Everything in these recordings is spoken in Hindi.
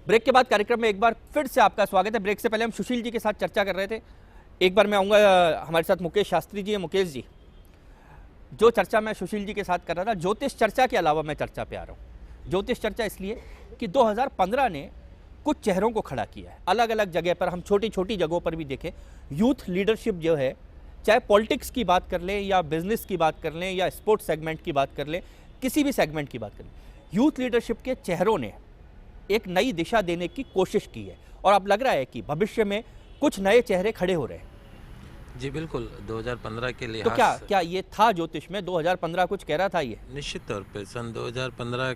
ब्रेक के बाद कार्यक्रम में एक बार फिर से आपका स्वागत है। ब्रेक से पहले हम सुशील जी के साथ चर्चा कर रहे थे। एक बार मैं आऊँगा, हमारे साथ मुकेश शास्त्री जी हैं। मुकेश जी, जो चर्चा मैं सुशील जी के साथ कर रहा था, ज्योतिष चर्चा के अलावा मैं चर्चा पे आ रहा हूँ। ज्योतिष चर्चा इसलिए कि 2015 ने कुछ चेहरों को खड़ा किया है अलग अलग जगह पर। हम छोटी छोटी जगहों पर भी देखें, यूथ लीडरशिप जो है, चाहे पॉलिटिक्स की बात कर लें या बिजनेस की बात कर लें या स्पोर्ट्स सेगमेंट की बात कर लें, किसी भी सेगमेंट की बात कर लें, यूथ लीडरशिप के चेहरों ने एक नई दिशा देने की कोशिश की है और अब लग रहा है कि भविष्य में कुछ नए चेहरे खड़े हो रहे हैं। जी बिल्कुल, 2015 के लिहाज तो क्या ये था ज्योतिष में? 2015 कुछ कह रहा था ये? निश्चित तौर पे सन 2015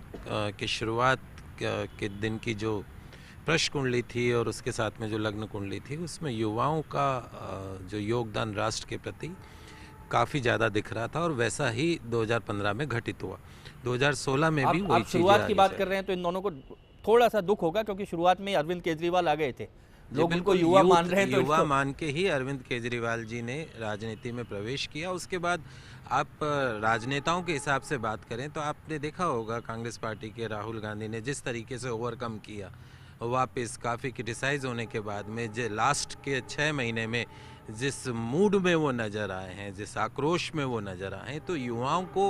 की शुरुआत के दिन की जो प्रश्न कुंडली थी और उसके साथ में जो लग्न कुंडली थी, उसमें युवाओं का जो योगदान राष्ट्र के प्रति काफ़ी ज़्यादा दिख रहा था और वैसा ही 2015 में घटित हुआ। 2016 में भी वही शुरुआत की बात कर रहे हैं तो इन दोनों को थोड़ा सा दुख होगा, क्योंकि शुरुआत में अरविंद केजरीवाल आ गए थे, लोग उनको युवा मान रहे हैं। तो युवा मान के ही अरविंद केजरीवाल जी ने राजनीति में प्रवेश किया। उसके बाद आप राजनेताओं के हिसाब से बात करें तो आपने देखा होगा कांग्रेस पार्टी के राहुल गांधी ने जिस तरीके से ओवरकम किया, वापस काफ़ी क्रिटिसाइज होने के बाद में जो लास्ट के 6 महीने में जिस मूड में वो नज़र आए हैं, जिस आक्रोश में वो नज़र आए हैं, तो युवाओं को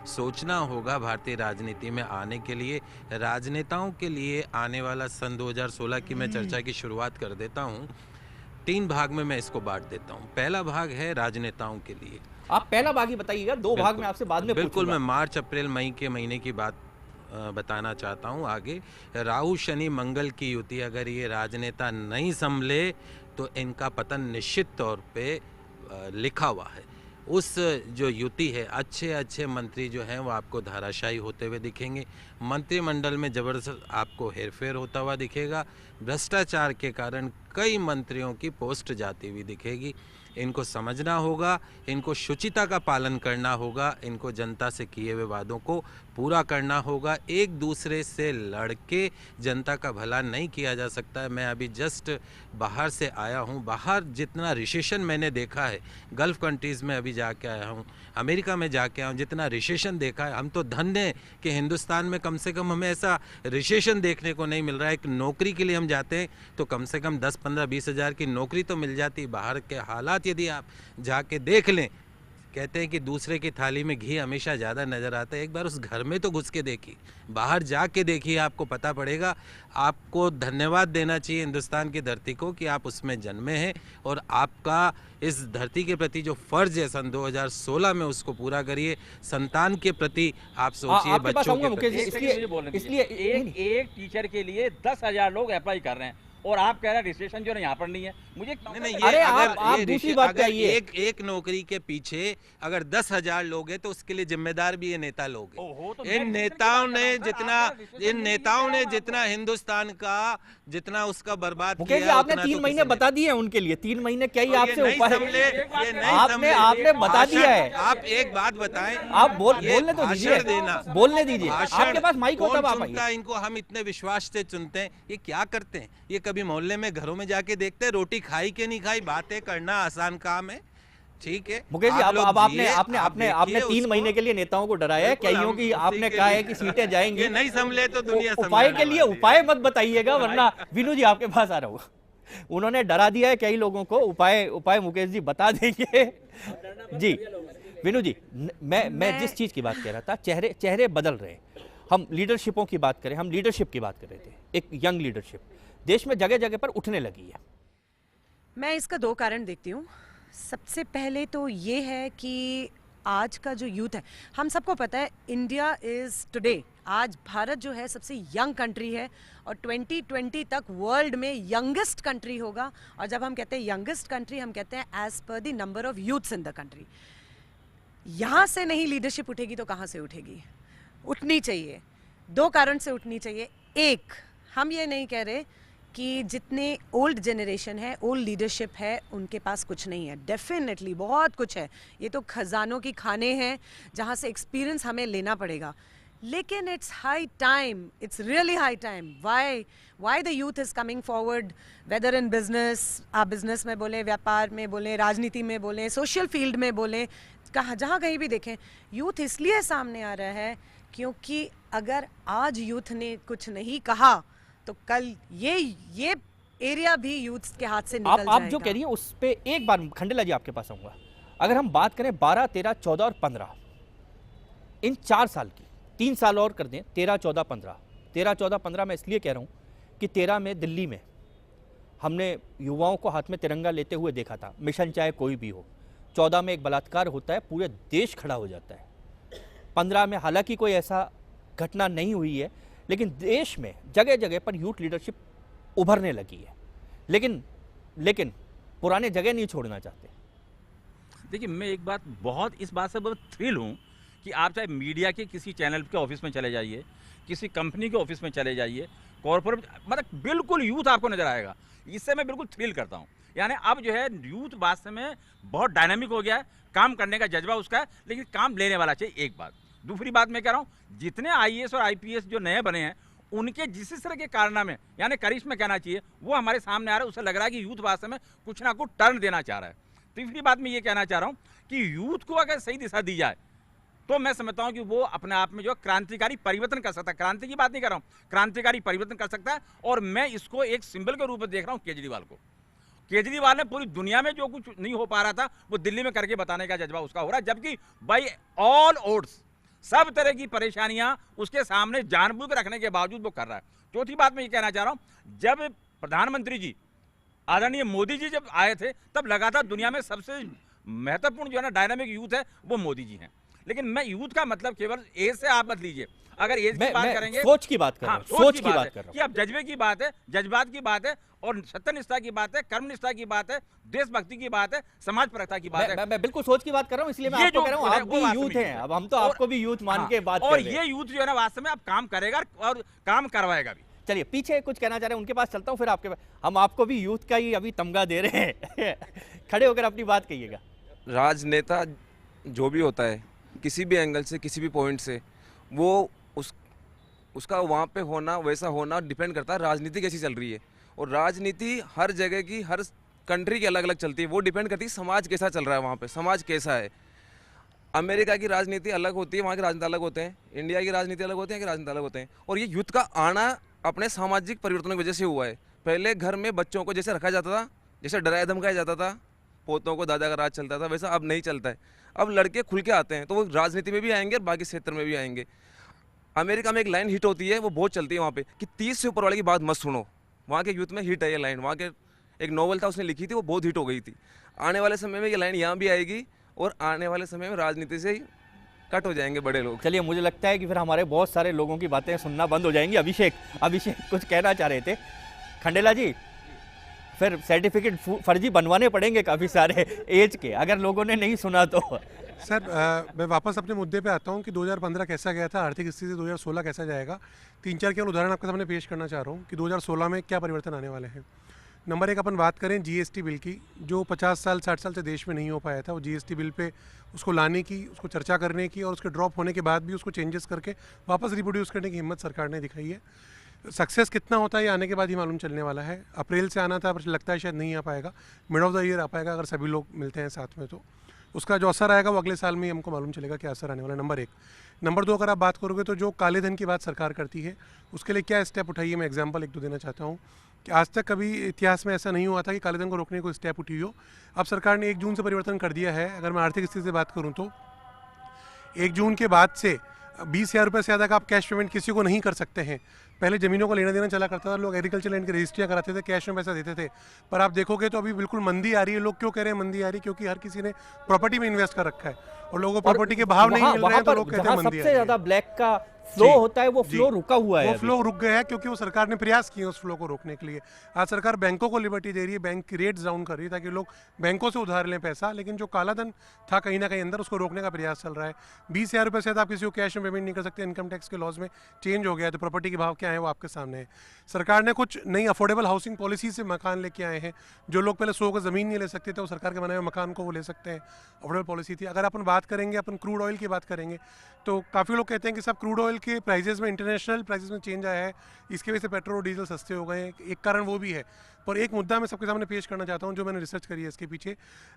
सोचना होगा भारतीय राजनीति में आने के लिए। राजनेताओं के लिए आने वाला सन 2016 की मैं चर्चा की शुरुआत कर देता हूँ। 3 भाग में मैं इसको बांट देता हूँ। पहला भाग है राजनेताओं के लिए। आप पहला भाग ही बताइएगा, 2 भाग में आपसे बाद में बिल्कुल, मैं मार्च अप्रैल मई के महीने की बात बताना चाहता हूँ। आगे राहु शनि मंगल की युति, अगर ये राजनेता नहीं संभले तो इनका पतन निश्चित तौर पे लिखा हुआ है। उस जो युति है, अच्छे अच्छे मंत्री जो हैं वो आपको धाराशायी होते हुए दिखेंगे। मंत्रिमंडल में ज़बरदस्त आपको हेरफेर होता हुआ दिखेगा। भ्रष्टाचार के कारण कई मंत्रियों की पोस्ट जाती हुई दिखेगी। इनको समझना होगा, इनको शुचिता का पालन करना होगा, इनको जनता से किए हुए वादों को पूरा करना होगा। एक दूसरे से लड़के जनता का भला नहीं किया जा सकता है। मैं अभी जस्ट बाहर से आया हूँ। बाहर जितना रिसेशन मैंने देखा है, गल्फ़ कंट्रीज़ में अभी जाके आया हूँ, अमेरिका में जाके आया हूँ, जितना रिसेशन देखा है, हम तो धन्य हैं कि हिंदुस्तान में कम से कम हमें ऐसा रिसेशन देखने को नहीं मिल रहा है। एक नौकरी के लिए हम जाते हैं तो कम से कम 10, 15, 20 हज़ार की नौकरी तो मिल जाती। बाहर के हालात यदि आप जाके देख लें, कहते हैं कि दूसरे की थाली में घी हमेशा ज़्यादा नज़र आता है। एक बार उस घर में तो घुस के देखिए, बाहर जाके देखिए, आपको पता पड़ेगा। आपको धन्यवाद देना चाहिए हिंदुस्तान की धरती को कि आप उसमें जन्मे हैं और आपका इस धरती के प्रति जो फ़र्ज़ है सन 2016 में उसको पूरा करिए। संतान के प्रति आप सोचिए, बच्चों के प्रति। इसलिए एक टीचर के लिए 10,000 लोग अप्लाई कर रहे हैं और आप कह रहे हैं रजिस्ट्रेशन जो है यहाँ पर नहीं है। मुझे नहीं, ये आप दूसरी बात कहिए। एक नौकरी के पीछे अगर 10,000 लोग हैं तो उसके लिए जिम्मेदार भी ये नेता लोग हैं। तो इन नेताओं ने जितना हिंदुस्तान का जितना उसका बर्बाद किया, आपने 3 महीने बता दिए हैं उनके लिए। 3 महीने क्या ही आपसे उपाय आपने बता दिया है। आप एक बात बताएं, आप बोलने तो दीजिए, बोलने दीजिए, आपके पास माइक हो तब आप आइए। इनको हम इतने विश्वास से चुनते हैं, ये क्या करते हैं? ये कभी मोहल्ले में घरों में जाके देखते हैं? रोटी खाई के नहीं खाई, बातें करना आसान काम है, ठीक है। मुकेश जी, अब आपने 3 महीने के लिए नेताओं को डराया है। कईयों की आपने कहा है कि सीटें जाएंगी, नहीं संभले तो दुनिया उपाय के लिए उपाय मत बताइएगा, वरना विनू जी आपके पास आ रहा हूँ। उन्होंने डरा दिया है कई लोगों को। उपाय मुकेश जी बता देंगे। जी विनू जी, मैं जिस चीज की बात कह रहा था, चेहरे बदल रहे हैं। हम लीडरशिपों की बात करें, हम लीडरशिप की बात कर रहे थे। एक यंग लीडरशिप देश में जगह जगह पर उठने लगी है। मैं इसका 2 कारण देखती हूँ। सबसे पहले तो ये है कि आज का जो यूथ है, हम सबको पता है इंडिया इज़ टुडे, आज भारत जो है सबसे यंग कंट्री है और 2020 तक वर्ल्ड में यंगेस्ट कंट्री होगा। और जब हम कहते हैं यंगेस्ट कंट्री, हम कहते हैं as per the number of youths in the country. यहाँ से नहीं लीडरशिप उठेगी तो कहाँ से उठेगी? उठनी चाहिए, 2 कारण से उठनी चाहिए। एक, हम ये नहीं कह रहे कि जितने ओल्ड जनरेशन है, ओल्ड लीडरशिप है, उनके पास कुछ नहीं है। डेफिनेटली बहुत कुछ है। ये तो खजानों की खाने हैं जहाँ से एक्सपीरियंस हमें लेना पड़ेगा। लेकिन it's high time, it's really high time. Why the youth is coming forward, whether in business, आप बिजनेस में बोलें, व्यापार में बोलें, राजनीति में बोलें, सोशल फील्ड में बोलें, जहाँ कहीं भी देखें, यूथ इसलिए सामने आ रहा है क्योंकि अगर आज यूथ ने कुछ नहीं कहा तो कल ये एरिया भी यूथ के हाथ से निकल जाएगा। आप जो कह रही हैं उस पे एक बार खंडेला जी आपके पास आऊंगा। अगर हम बात करें 12, 13, 14 और 15 इन 4 साल की, 3 साल और कर दें, 13, 14, 15, 13, 14, 15 मैं इसलिए कह रहा हूं कि 13 में दिल्ली में हमने युवाओं को हाथ में तिरंगा लेते हुए देखा था, मिशन चाहे कोई भी हो। 14 में एक बलात्कार होता है, पूरे देश खड़ा हो जाता है। 15 में हालांकि कोई ऐसा घटना नहीं हुई है, लेकिन देश में जगह जगह पर यूथ लीडरशिप उभरने लगी है। लेकिन पुराने जगह नहीं छोड़ना चाहते। देखिए, मैं एक बात इस बात से बहुत थ्रिल हूँ कि आप चाहे मीडिया के किसी चैनल के ऑफिस में चले जाइए, किसी कंपनी के ऑफिस में चले जाइए, कॉर्पोरेट, मतलब बिल्कुल यूथ आपको नजर आएगा। इससे मैं बिल्कुल थ्रिल करता हूँ। यानी अब जो है यूथ वास्तव में बहुत डायनामिक हो गया है, काम करने का जज्बा उसका है, लेकिन काम लेने वाला चाहिए। एक बात। दूसरी बात मैं कह रहा हूँ, जितने आईएएस और आईपीएस जो नए बने हैं, उनके जिस तरह के कारनामे, यानी करिश्मा कहना चाहिए, वो हमारे सामने आ रहा है। उससे लग रहा है कि यूथ वास्तव में कुछ ना कुछ टर्न देना चाह रहा है। तीसरी बात मैं ये कहना चाह रहा हूँ कि यूथ को अगर सही दिशा दी जाए तो मैं समझता हूँ कि वो अपने आप में जो क्रांतिकारी परिवर्तन कर सकता है। क्रांति की बात नहीं कर रहा हूँ, क्रांतिकारी परिवर्तन कर सकता है। और मैं इसको एक सिंबल के रूप में देख रहा हूँ केजरीवाल को। केजरीवाल ने पूरी दुनिया में जो कुछ नहीं हो पा रहा था, वो दिल्ली में करके बताने का जज्बा उसका हो रहा है, जबकि बाई ऑल ओड्स सब तरह की परेशानियां उसके सामने जानबूझ कर रखने के बावजूद वो कर रहा है। चौथी बात मैं ये कहना चाह रहा हूं, जब प्रधानमंत्री जी आदरणीय मोदी जी जब आए थे, तब लगातार दुनिया में सबसे महत्वपूर्ण जो है ना डायनामिक यूथ है, वो मोदी जी हैं। लेकिन मैं यूथ का मतलब केवल एज से आप मत लीजिए। अगर एज की बात करेंगे, सोच की बात कर रहा हूं, सोच की बात कर रहा हूं कि अब जज्बे की बात है, जज्बात की बात है, और सत्यनिष्ठा की बात है, कर्मनिष्ठा की बात है, देशभक्ति की बात है, समाज परखता की बात है। मैं बिल्कुल सोच की बात कर रहा हूं, इसलिए मैं आपको कह रहा हूं, आप भी यूथ हैं। अब हम तो आपको भी यूथ मान के बात कर रहे हैं। और ये यूथ जो है ना वास्तव में अब काम करेगा और काम करवाएगा भी। चलिए, पीछे कुछ कहना चाह रहे हैं, उनके पास चलता हूं, फिर आपके पास। हम आपको भी यूथ का ही अभी तमगा दे रहे हैं। खड़े होकर अपनी बात कहिएगा। राजनेता जो भी होता है, किसी भी एंगल से, किसी भी पॉइंट से, वो उसका वहाँ पे होना, वैसा होना डिपेंड करता है राजनीति कैसी चल रही है। और राजनीति हर जगह की, हर कंट्री की अलग अलग चलती है। वो डिपेंड करती है समाज कैसा चल रहा है, वहाँ पे समाज कैसा है। अमेरिका की राजनीति अलग होती है, वहाँ के राजनेता अलग होते हैं। इंडिया की राजनीति अलग होती है, यहाँ के राजनेता अलग होते हैं। और ये युद्ध का आना अपने सामाजिक परिवर्तनों की वजह से हुआ है। पहले घर में बच्चों को जैसे रखा जाता था, जैसे डराया धमकाया जाता था, पोतों को दादा का राज चलता था, वैसा अब नहीं चलता है। अब लड़के खुल के आते हैं, तो वो राजनीति में भी आएंगे और बाकी क्षेत्र में भी आएंगे। अमेरिका में एक लाइन हिट होती है, वो बहुत चलती है वहाँ पे, कि 30 से ऊपर वाले की बात मत सुनो। वहाँ के यूथ में हिट है ये लाइन। वहाँ के एक नोवेल था, उसने लिखी थी, वो बहुत हिट हो गई थी। आने वाले समय में ये लाइन यहाँ भी आएगी, और आने वाले समय में राजनीति से ही कट हो जाएंगे बड़े लोग। चलिए, मुझे लगता है कि फिर हमारे बहुत सारे लोगों की बातें सुनना बंद हो जाएंगी। अभिषेक कुछ कहना चाह रहे थे। खंडेला जी, फिर सर्टिफिकेट फर्जी बनवाने पड़ेंगे काफ़ी सारे एज के, अगर लोगों ने नहीं सुना तो। सर, मैं वापस अपने मुद्दे पे आता हूँ कि 2015 कैसा गया था, आर्थिक स्थिति से 2016 कैसा जाएगा। 3-4 केवल उदाहरण आपके सामने पेश करना चाह रहा हूँ कि 2016 में क्या परिवर्तन आने वाले हैं। नंबर 1, अपन बात करें जीएसटी बिल की, जो 50 साल 60 साल से देश में नहीं हो पाया था। वो जीएसटी बिल पे उसको लाने की, उसको चर्चा करने की, और उसके ड्रॉप होने के बाद भी उसको चेंजेस करके वापस रिप्रोड्यूस करने की हिम्मत सरकार ने दिखाई है। सक्सेस कितना होता है ये आने के बाद ही मालूम चलने वाला है। अप्रैल से आना था, पर लगता है शायद नहीं आ पाएगा। मिड ऑफ द ईयर आ पाएगा, अगर सभी लोग मिलते हैं साथ में। तो उसका जो असर आएगा वो अगले साल में ही हमको मालूम चलेगा क्या असर आने वाला है। नंबर 1। नंबर 2, अगर आप बात करोगे तो जो काले धन की बात सरकार करती है, उसके लिए क्या स्टेप उठाई है, मैं एग्जांपल 1-2 देना चाहता हूँ कि आज तक कभी इतिहास में ऐसा नहीं हुआ था कि काले धन को रोकने को स्टेप उठी हो। अब सरकार ने 1 जून से परिवर्तन कर दिया है। अगर मैं आर्थिक स्थिति से बात करूँ तो 1 जून के बाद से 20,000 रुपये से ज़्यादा का आप कैश पेमेंट किसी को नहीं कर सकते हैं। पहले ज़मीनों का लेना देना चला करता था, लोग एग्रीकल्चर लैंड की रजिस्ट्रियाँ कराते थे, कैश में पैसा देते थे। पर आप देखोगे तो अभी बिल्कुल मंदी आ रही है। लोग क्यों कह रहे हैं मंदी आ रही है? क्योंकि हर किसी ने प्रॉपर्टी में इन्वेस्ट कर रखा है, और लोगों को प्रॉपर्टी के भाव नहीं मिल रहे हैं, तो लोग कहते हैं मंदी आ रही है। सबसे ज़्यादा ब्लैक का फ्लो होता है, वो फ्लो रुका हुआ है। वो फ्लो रुक गया है क्योंकि वो सरकार ने प्रयास किए उस फ्लो को रोकने के लिए। आज सरकार बैंकों को लिबर्टी दे रही है, बैंक की रेट्स डाउन कर रही है ताकि लोग बैंकों से उधार लें पैसा। लेकिन जो काला धन था कहीं ना कहीं अंदर, उसको रोकने का प्रयास चल रहा है। 20,000 रुपये से आप किसी को कैश में पेमेंट नहीं कर सकते। इनकम टैक्स के लॉज में चेंज हो गया है, तो प्रॉपर्टी के भाव क्या है वो आपके सामने है। सरकार ने कुछ नई अफोर्डेबल हाउसिंग पॉलिसी से मकान लेके आए हैं। जो लोग पहले 100 का ज़मीन नहीं ले सकते थे, वो सरकार के बनाए हुए मकान को वो ले सकते हैं। अफोर्डेबल पॉलिसी थी। अगर अपन बात करेंगे, अपन क्रूड ऑयल की बात करेंगे, तो काफ़ी लोग कहते हैं कि सब क्रूड ऑयल के प्राइजेस में, इंटरनेशनल प्राइसेस में चेंज आया है, इसकी वजह से पेट्रोल और डीजल सस्ते हो गए हैं। एक कारण वो भी है। पर एक मुद्दा मैं सबके सामने पेश करना चाहता हूं जो मैंने रिसर्च करी है इसके पीछे।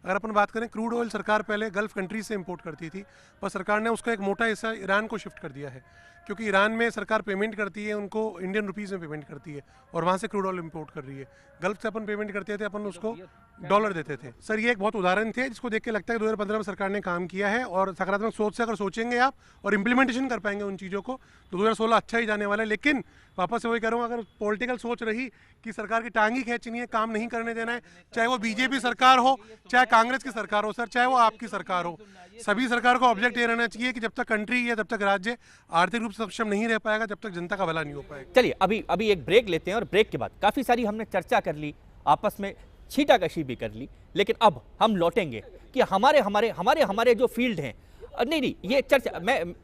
अगर अपन बात करें, क्रूड ऑयल सरकार पहले गल्फ कंट्रीज से इंपोर्ट करती थी, पर सरकार ने उसका एक मोटा हिस्सा ईरान को शिफ्ट कर दिया है, क्योंकि ईरान में सरकार पेमेंट करती है उनको इंडियन रुपीज़ में पेमेंट करती है और वहाँ से क्रूड ऑयल इंपोर्ट कर रही है। गल्फ से अपन पेमेंट करते थे, अपन उसको डॉलर देते थे। सर ये एक बहुत उदाहरण थे जिसको देख के लगता है कि 2015 में सरकार ने काम किया है, और सकारात्मक सोच से अगर सोचेंगे आप और इम्प्लीमेंटेशन कर पाएंगे उन चीज़ों को तो 2016 अच्छा ही जाने वाला है। लेकिन वापस से वही कह रहा हूँ, अगर पॉलिटिकल सोच रही कि सरकार की टांग ही खींचनी है, काम नहीं करने देना है, चाहे वो बीजेपी सरकार हो, चाहे कांग्रेस की सरकार हो सर, चाहे वो आपकी सरकार हो, सभी सरकार को ऑब्जेक्ट ये रहना चाहिए कि जब तक कंट्री या जब तक राज्य आर्थिक रूप से सक्षम नहीं रह पाएगा, जब तक जनता का भला नहीं हो पाएगा। चलिए अभी एक ब्रेक लेते हैं और ब्रेक के बाद काफ़ी सारी हमने चर्चा कर ली, आपस में छींटाकशी भी कर ली, लेकिन अब हम लौटेंगे कि हमारे जो फील्ड हैं, नहीं ये चर्चा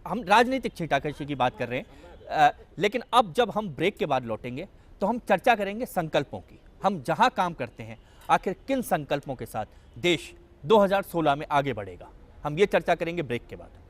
हम राजनीतिक छींटाकशी की बात कर रहे हैं, लेकिन अब जब हम ब्रेक के बाद लौटेंगे तो हम चर्चा करेंगे संकल्पों की। हम जहां काम करते हैं आखिर किन संकल्पों के साथ देश 2016 में आगे बढ़ेगा, हम ये चर्चा करेंगे ब्रेक के बाद।